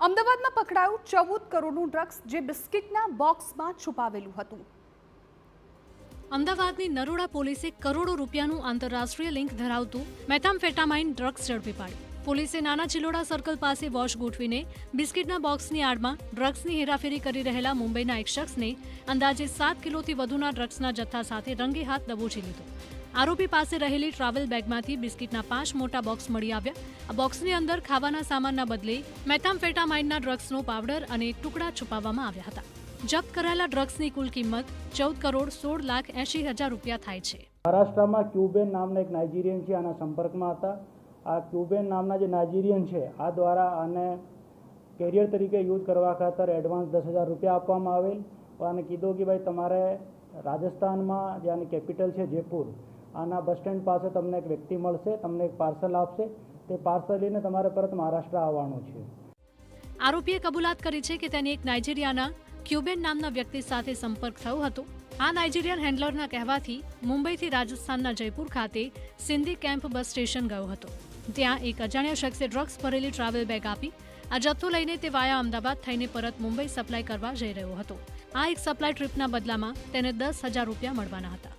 અમદાવાદમાં પકડાયું 14 કરોડનું ડ્રગ્સ જે બિસ્કિટના બોક્સમાં છુપાવેલું હતું। અમદાવાદની નરોડા પોલીસે કરોડો રૂપિયાનું આંતરરાષ્ટ્રીય લિંક ધરાવતું મેથામ્ફેટામાઇન ડ્રગ્સ ઝડપી પાડ્યું। પોલીસે નાના ચિલોડા સર્કલ પાસે વોચ ગોઠવીને બિસ્કિટના બોક્સની આડમાં ડ્રગ્સની હેરાફેરી કરી રહેલા મુંબઈના એક શખ્સને અંદાજે 7 કિલોથી વધુના ડ્રગ્સના જથ્થા સાથે રંગે હાથ દબોચી લીધો। આરોપી પાસે રહેલી ટ્રાવેલ બેગમાંથી બિસ્કિટના 5 મોટા બોક્સ મળી આવ્યા। આ બોક્સની અંદર ખાવાના સામાનના બદલે મેથામ્ફેટામાઇનના ડ્રગ્સનો પાવડર અને ટુકડા છુપાવવામાં આવ્યા હતા। જપ્ત કરાયેલા ડ્રગ્સની કુલ કિંમત 14,16,80,000 રૂપિયા થાય છે। મહારાષ્ટ્રમાં ક્યુબેન નામના એક નાઇજીરિયન છે, આના સંપર્કમાં હતા। આ ક્યુબેન નામના જે નાઇજીરિયન છે આ દ્વારા આને કેરિયર તરીકે યુઝ કરવા ખાતર એડવાન્સ 10,000 રૂપિયા આપવામાં આવેલ અને કીધું કે ભાઈ તમારે રાજસ્થાનમાં જે આની કેપિટલ છે જયપુર, આના બસ સ્ટેન્ડ પાસે તમને એક વ્યક્તિ મળશે, તમને એક પાર્સલ આપશે, તે પાર્સલ લઈને તમારે પરત મહારાષ્ટ્ર આવવાનું છે। આરોપીએ કબૂલાત કરી છે કે તેને એક નાઇજીરિયાના ક્યુબેન નામના વ્યક્તિ સાથે સંપર્ક થયો હતો। આ નાઇજીરિયન હેન્ડલરના કહેવાથી મુંબઈથી રાજસ્થાનના જયપુર ખાતે સિંધી કેમ્પ બસ સ્ટેશન ગયો હતો। ત્યાં એક અજાણ્યા શખ્સે ડ્રગ્સ ભરેલી ટ્રાવેલ બેગ આપી આ જથ્થો લઈને તે વાયા અમદાવાદ થઈને પરત મુંબઈ સપ્લાય કરવા જઈ રહ્યો હતો। આ એક સપ્લાય ટ્રીપના બદલામાં તેને 10,000 રૂપિયા મળવાના હતા।